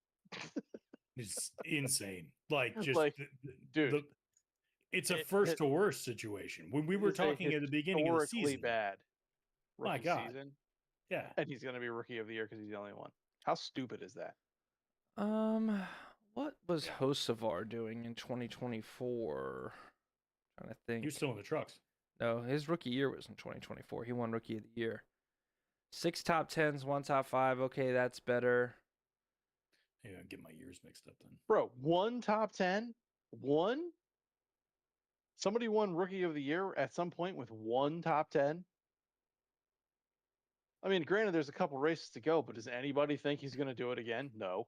it's insane. Like just like, dude. It's a first to worst situation. When we were talking at the beginning of the season. Bad rookie My God. season. Yeah. And he's going to be rookie of the year because he's the only one. How stupid is that? What was Hocevar doing in 2024? I'm trying to think. He was still in the trucks. No, his rookie year was in 2024. He won rookie of the year. 6 top 10s, 1 top 5. Okay, that's better. Yeah, I get my years mixed up then. Bro, 1 top 10? 1? Somebody won rookie of the year at some point with 1 top 10? I mean, granted, there's a couple races to go, but does anybody think he's going to do it again? No.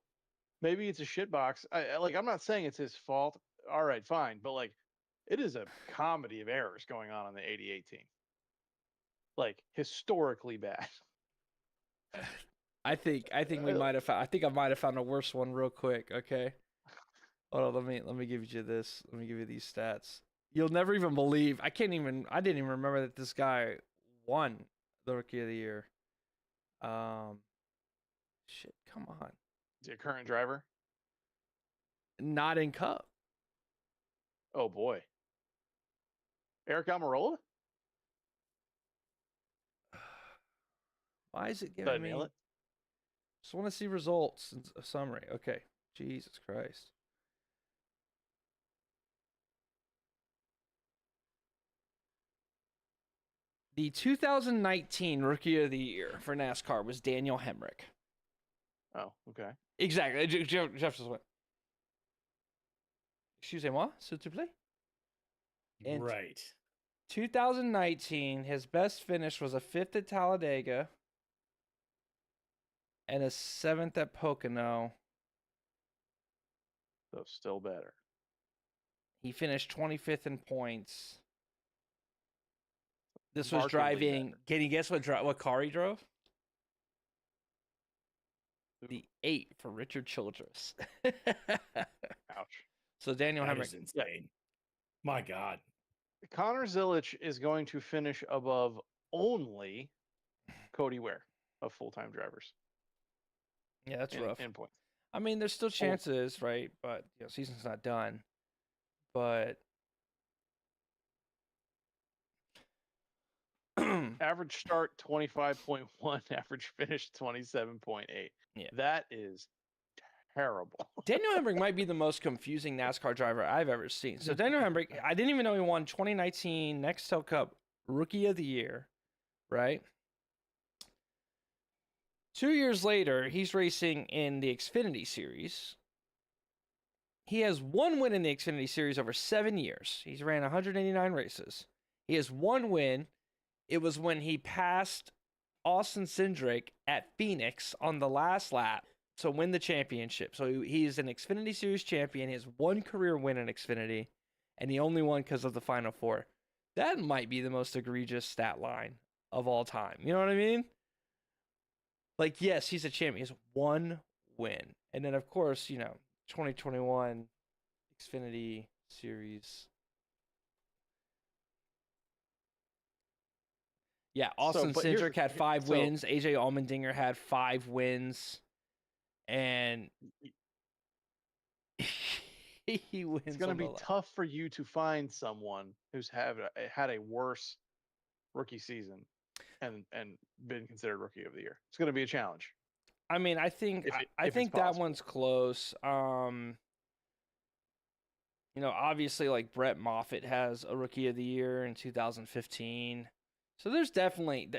Maybe it's a shitbox. I'm not saying it's his fault. All right, fine. But, like, it is a comedy of errors going on the 88 team. Like, historically bad. I think we might have found. I think I might have found a worse one real quick. Okay, hold on. Let me give you this. Let me give you these stats. You'll never even believe. I didn't even remember that this guy won the rookie of the year. Shit. Come on. Is he a current driver? Not in Cup. Oh boy. Eric Almirola? Why is it Did giving I me? nail it? Just want to see results and a summary. Okay. Jesus Christ. The 2019 Rookie of the Year for NASCAR was Daniel Hemrick. Oh, okay. Exactly. Jeff just went. Excusez-moi, s'il te plaît. In Right. 2019, his best finish was a 5th at Talladega and a 7th at Pocono. So still better. He finished 25th in points. This was Markedly driving. better. Can you guess what car he drove? The 8 for Richard Childress. Ouch. So Daniel That Hemrick. is insane. My God. Connor Zilich is going to finish above only Cody Ware of full-time drivers. Yeah, that's rough. In points. I mean, there's still chances, right? But season's not done. But average start 25.1, average finish 27.8. Yeah. That is terrible. Daniel Hemrick might be the most confusing NASCAR driver I've ever seen. So Daniel Hemrick, I didn't even know he won 2019 Nextel Cup Rookie of the Year, right? 2 years later, he's racing in the Xfinity Series. He has 1 win in the Xfinity Series over 7 years. He's ran 189 races. He has 1 win. It was when he passed Austin Cindric at Phoenix on the last lap to win the championship. So he's an Xfinity Series champion. He has 1 career win in Xfinity, and he only won because of the Final Four. That might be the most egregious stat line of all time. You know what I mean? Like, yes, he's a champion. He has 1 win. And then, of course, 2021 Xfinity Series. Yeah, Austin but here's Cindric had 5 wins. AJ Allmendinger had 5 wins, and he wins. It's going to be tough for you to find someone who's had a worse rookie season and been considered rookie of the year. It's going to be a challenge. I mean, I think I think that one's close. You know, obviously, like Brett Moffitt has a rookie of the year in 2015. So there's definitely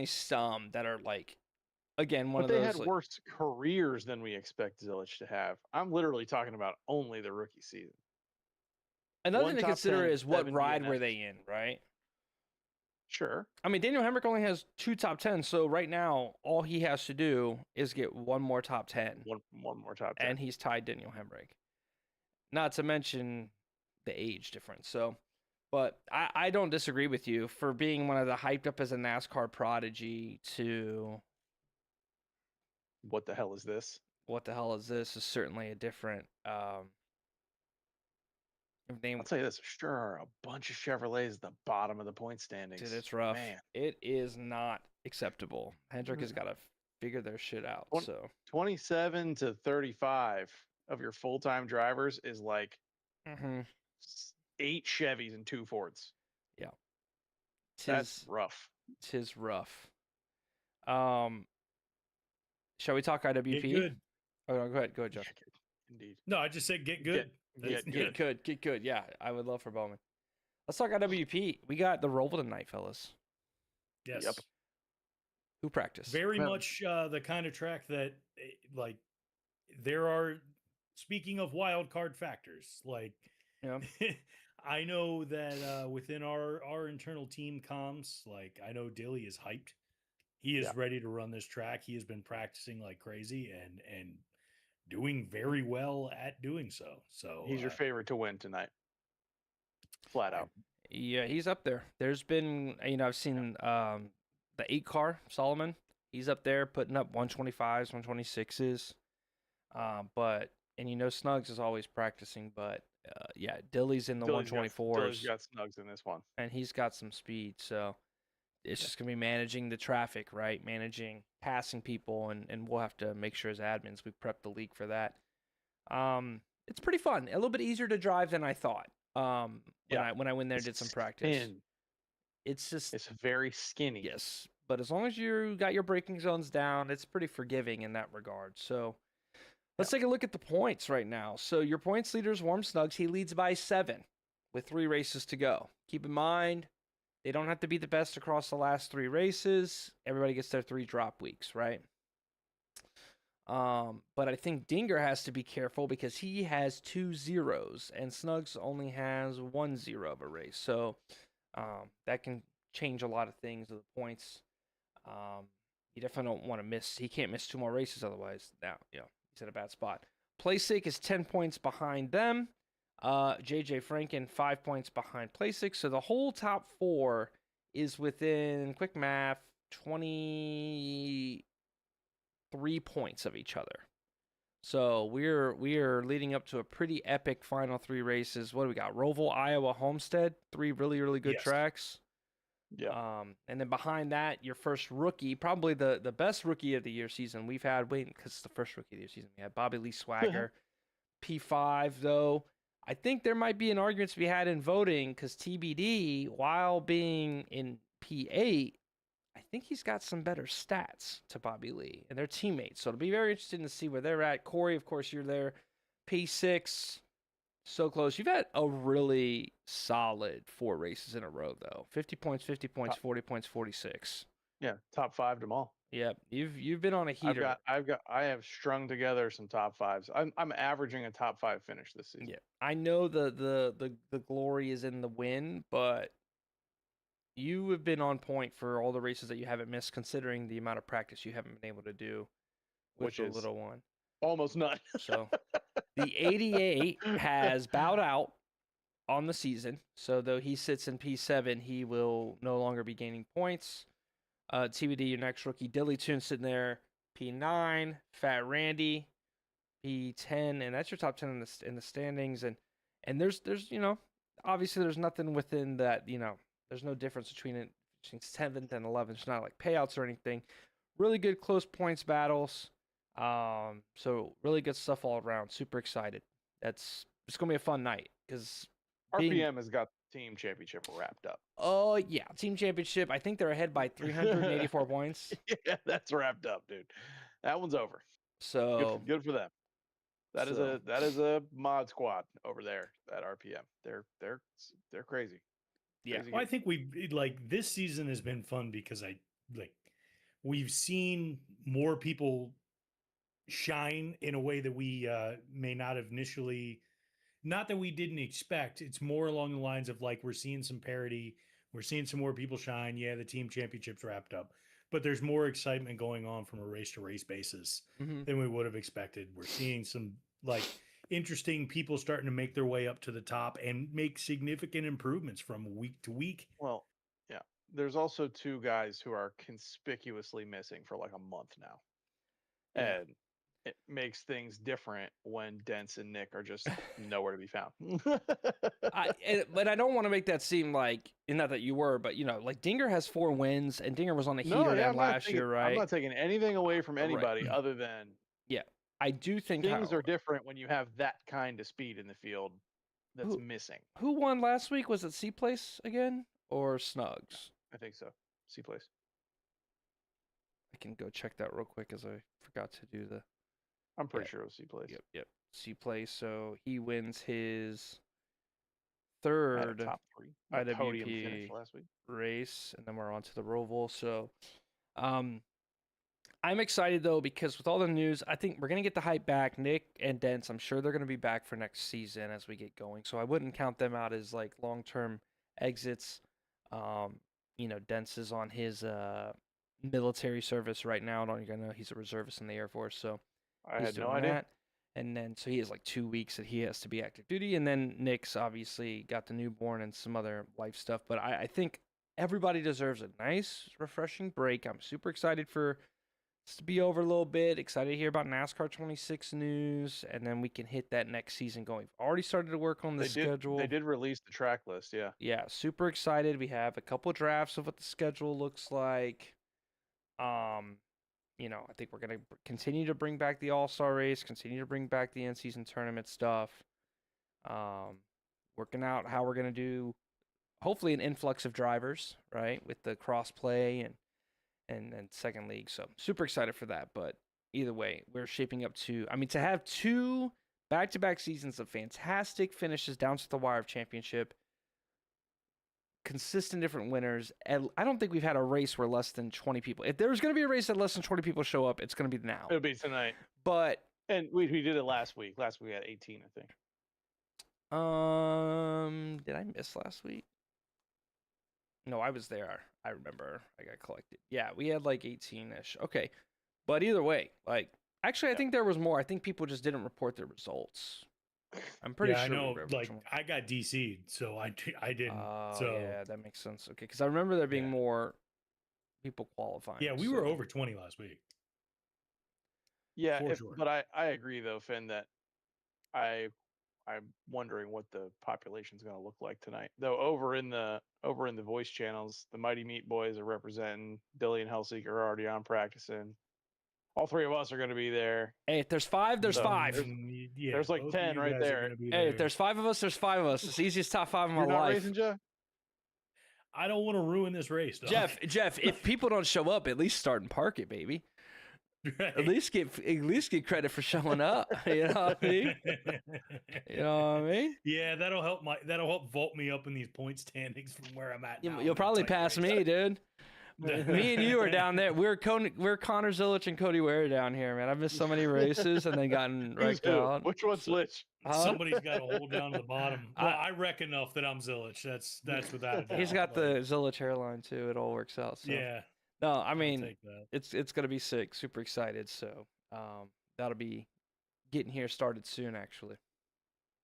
some that are like, again, one but of those. But they had like, worse careers than we expect Zilich to have. I'm literally talking about only the rookie season. Another thing to consider is what ride were they in, right? Sure. I mean, Daniel Hemrick only has 2 top 10s, so right now all he has to do is get one more top 10. One more top 10. And he's tied Daniel Hemrick. Not to mention the age difference. So, but I don't disagree with you for being one of the hyped up as a NASCAR prodigy to what the hell is this? What the hell is this is certainly a different I'll tell you this, sure are a bunch of Chevrolets at the bottom of the point standings. Dude, it's rough. Man. It is not acceptable. Hendrick has got to figure their shit out. 27 to 35 of your full-time drivers is like 8 Chevys and 2 Fords. Yeah. That's rough. Tis rough. Shall we talk IWP? Get good. Oh, no, go ahead, Jeff. Indeed. No, I just said get good. Get good. Yeah, I would love for Bowman. Let's talk IWP. We got the Roval tonight, fellas. Yes. Yep. Who practiced? Very much the kind of track that, like, there are, speaking of wild card factors, like, I know that within our internal team comms, like, I know Dilly is hyped. He is ready to run this track. He has been practicing like crazy and doing very well at doing so. So he's your favorite to win tonight. Flat out. Yeah, he's up there. There's been, I've seen the 8 car, Solomon. He's up there putting up 125s, 126s. And Snugs is always practicing, but Dilly's in the 124s. Dilly's got Snugs in this one. And he's got some speed, so it's just going to be managing the traffic, right? Managing passing people, and we'll have to make sure as admins we prep the league for that. It's pretty fun. A little bit easier to drive than I thought. When I went there and did some practice. It's very skinny. Yes, but as long as you got your braking zones down, it's pretty forgiving in that regard. So let's take a look at the points right now. So your points leader is Warm Snugs. He leads by 7 with 3 races to go. Keep in mind, they don't have to be the best across the last 3 races. Everybody gets their 3 drop weeks, right? But I think Dinger has to be careful because he has 2 zeros and Snugs only has 1 0 of a race. So that can change a lot of things with the points. You definitely don't want to miss. He can't miss 2 more races otherwise. Now, he's in a bad spot. Playsick is 10 points behind them. JJ Franken 5 points behind Playsick. So the whole top 4 is within, quick math, 23 points of each other. So we're leading up to a pretty epic final 3 races. What do we got? Roval, Iowa, Homestead, 3 really, really good tracks. Yeah. And then behind that, your first rookie, probably the best rookie of the year season we've had. Because it's the first rookie of the year season. We had Bobby Lee Swagger. P5, though. I think there might be an argument to be had in voting because TBD, while being in P8, I think he's got some better stats to Bobby Lee and their teammates. So it'll be very interesting to see where they're at. Corey, of course, you're there. P6, so close. You've had a really solid 4 races in a row, though. 50 points, 40 points, 46. Yeah, top 5 them all. Yep, you've been on a heater. I have strung together some top 5s. I'm averaging a top 5 finish this season. Yeah, I know the glory is in the win, but you have been on point for all the races that you haven't missed, considering the amount of practice you haven't been able to do with the little one. Almost none. So the 88 has bowed out on the season. So though he sits in P7, he will no longer be gaining points. TBD, your next rookie, Dilly Toon sitting there, P9, Fat Randy, P10, and that's your top 10 in the standings. And there's obviously there's nothing within that, there's no difference between it 7th and 11th. It's not like payouts or anything. Really good close points battles. So really good stuff all around. Super excited. It's gonna be a fun night because RPM has got the team championship wrapped up. Oh yeah, team championship. I think they're ahead by 384 points. Yeah, that's wrapped up, dude. That one's over. So good for them. That is a mod squad over there at RPM. They're crazy. Yeah. Well, I think this season has been fun because we've seen more people shine in a way that we may not have initially, not that we didn't expect. It's more along the lines of we're seeing some parity, we're seeing some more people shine. Yeah, the team championships wrapped up, but there's more excitement going on from a race to race basis than we would have expected. We're seeing some interesting people starting to make their way up to the top and make significant improvements from week to week. Well, yeah. There's also two guys who are conspicuously missing for a month now. Yeah. And it makes things different when Dents and Nick are just nowhere to be found. But I don't want to make that seem like, not that you were, but Dinger has 4 wins, and Dinger was on a heater last year, right? I'm not taking anything away from anybody other than I do think things are different when you have that kind of speed in the field that's missing. Who won last week? Was it C Place again or Snugs? I think so. C Place. I can go check that real quick as I forgot to do the. I'm pretty sure it was C Place. Yep. C Place. So he wins his 3rd top 3 IWP last week race, and then we're on to the Roval. So, I'm excited though because with all the news, I think we're gonna get the hype back. Nick and Dents, I'm sure they're gonna be back for next season as we get going. So I wouldn't count them out as long-term exits. Dents is on his military service right now. I don't even know he's a reservist in the Air Force, so I had no idea. And then so he has 2 weeks that he has to be active duty, and then Nick's obviously got the newborn and some other life stuff. But I think everybody deserves a nice, refreshing break. I'm super excited for to be over a little bit. Excited to hear about NASCAR 26 news, and then we can hit that next season going. We've already started to work on the schedule. They did release the track list, yeah. Yeah, super excited. We have a couple drafts of what the schedule looks like. I think we're gonna continue to bring back the All-Star race, continue to bring back the in-season tournament stuff. Working out how we're gonna do, hopefully an influx of drivers, right, with the cross-play and second league. So super excited for that. But either way, we're shaping up to have 2 back-to-back seasons of fantastic finishes down to the wire of championship, consistent different winners. And I don't think we've had a race where less than 20 people. If there's going to be a race that less than 20 people show up, it's going to be now. It'll be tonight. And we did it last week. Last week we had 18, I think. Did I miss last week? No, I was there. I remember I got collected. Yeah, we had 18-ish. Okay. But either way, actually, I think there was more. I think people just didn't report their results. I'm pretty sure. I know. I got DC'd, so I didn't. So yeah, that makes sense. Okay, because I remember there being more people qualifying. Yeah, we were over 20 last week. Yeah, sure. But I agree though, Finn, that I'm wondering what the population's going to look like tonight. Though over in the voice channels, the Mighty Meat Boys are representing. Dilly and Helsinki are already on practicing. All 3 of us are going to be there. Hey, if there's 5, there's 5. There's 10 right there. Hey, if there's 5 of us, there's 5 of us. It's the easiest top 5 of my life. You're not racing, Jeff? I don't want to ruin this race, dog. Jeff, if people don't show up, at least start and park it, baby. Right. At least get credit for showing up. You know what I mean? Yeah, that'll help vault me up in these point standings from where I'm at. You'll probably pass me, dude. Me and you are down there. We're Connor Zilich and Cody Ware down here, man. I've missed so many races and then gotten wrecked out. Which one's Lich? Somebody's got to hold down to the bottom. Well, I wreck enough that I'm Zilich. That's without a doubt. He's got the Zilich hairline too. It all works out. So. Yeah. No, it's gonna be sick. Super excited. So that'll be getting here started soon. Actually,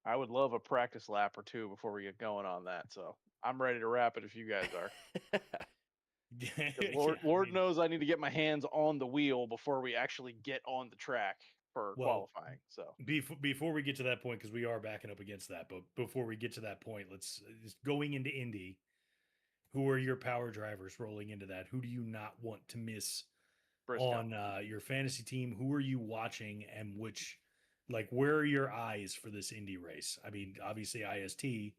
I would love a practice lap or 2 before we get going on that. So I'm ready to wrap it if you guys are. Lord knows I need to get my hands on the wheel before we actually get on the track for qualifying. So before we get to that point, because we are backing up against that, but before we get to that point, let's going into Indy. who are your power drivers rolling into that? Who do you not want to miss Briscoe. on your fantasy team? Who are you watching, and which, like, where are your eyes for this Indy race? I mean, obviously IST.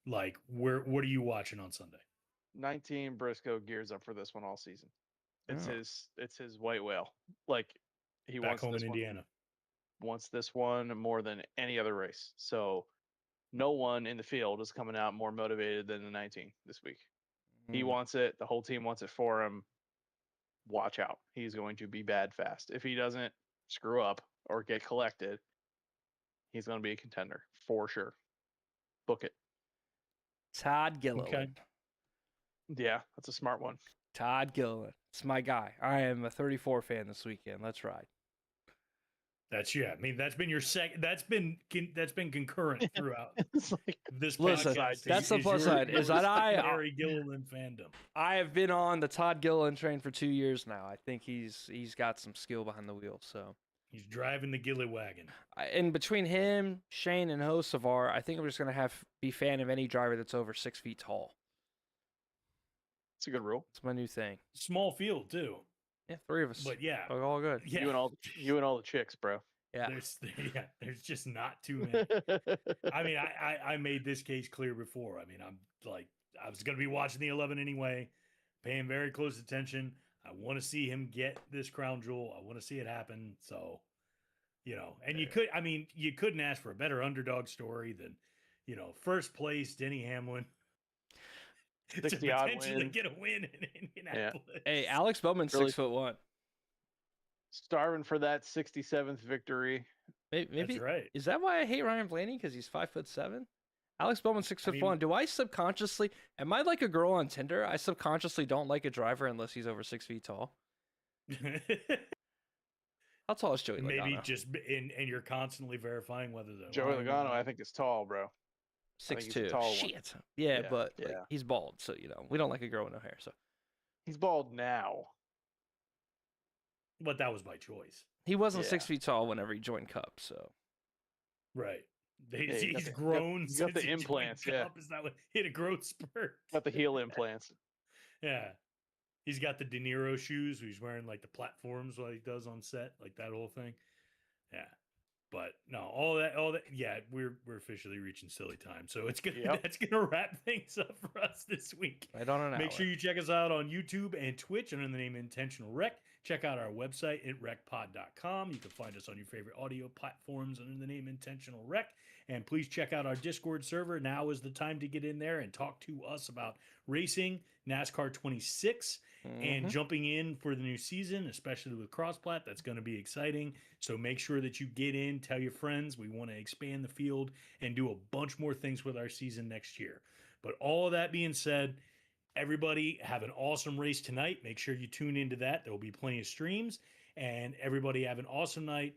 Like, what are you watching on Sunday? 19 Briscoe gears up for this one all season. It's Oh. his white whale. Like he Back wants home this in one, Indiana. wants this one more than any other race. So no one in the field is coming out more motivated than the 19 this week. He wants it. The whole team wants it for him. Watch out. He's going to be bad fast. If he doesn't screw up or get collected, he's going to be a contender for sure. Book it. Todd Gilliland. Okay. Yeah, that's a smart one. Todd Gilliland. It's my guy. I am a 34 fan this weekend. Let's ride. That's I mean, that's been your second. That's been concurrent throughout It's like, this Listen, podcast. that's the plus side, is that secondary Gilliland fandom. I have been on the Todd Gilliland train for 2 years now. I think he's got some skill behind the wheel. So He's driving the Gilly wagon. in between him, Shane, and Hocevar, I think I'm just gonna be fan of any driver that's over 6 feet tall. it's a good rule. It's my new thing. Small field too. Yeah, 3 of us. But yeah, We're all good. yeah. You and all the chicks, bro. Yeah. There's just not too many. I mean, I made this case clear before. I mean, I'm like, I was going to be watching the 11 anyway, paying very close attention. I want to see him get this crown jewel. I want to see it happen. So, and you couldn't ask for a better underdog story than, first place, Denny Hamlin. To 60 odd potentially win. get a win in Indianapolis. Hey, Alex Bowman's Really? 6'1". Starving for that 67th victory. Maybe That's right. Is that why I hate Ryan Blaney? Because he's 5'7"? Alex Bowman's 6'1". Do I subconsciously? Am I like a girl on Tinder? I subconsciously don't like a driver unless he's over 6 feet tall. How tall is Joey Logano? Maybe just and you're constantly verifying whether the Joey Logano, I think, is tall, bro. 6'2". tall one. Shit. Yeah, but like, yeah. he's bald, so we don't like a girl with no hair. So He's bald now. But that was by choice. he wasn't Yeah. 6 feet tall whenever he joined Cup. So Right. Yeah, He's grown. he's got since the he joined implants, yeah. Cup. Is that what hit a growth spurt? Got the heel implants. Yeah. He's got the De Niro shoes. He's wearing like the platforms while he does on set, like that whole thing. Yeah. But no, all that, yeah, we're officially reaching silly time. So that's gonna wrap things up for us this week. right on an hour. Make sure you check us out on YouTube and Twitch under the name Intentional Rec. Check out our website at recpod.com. You can find us on your favorite audio platforms under the name Intentional Rec. And please check out our Discord server. Now is the time to get in there and talk to us about racing, NASCAR 26, and jumping in for the new season, especially with CrossPlat. That's going to be exciting. So make sure that you get in, tell your friends. We want to expand the field and do a bunch more things with our season next year. But all of that being said, everybody have an awesome race tonight. Make sure you tune into that. There will be plenty of streams. And everybody have an awesome night.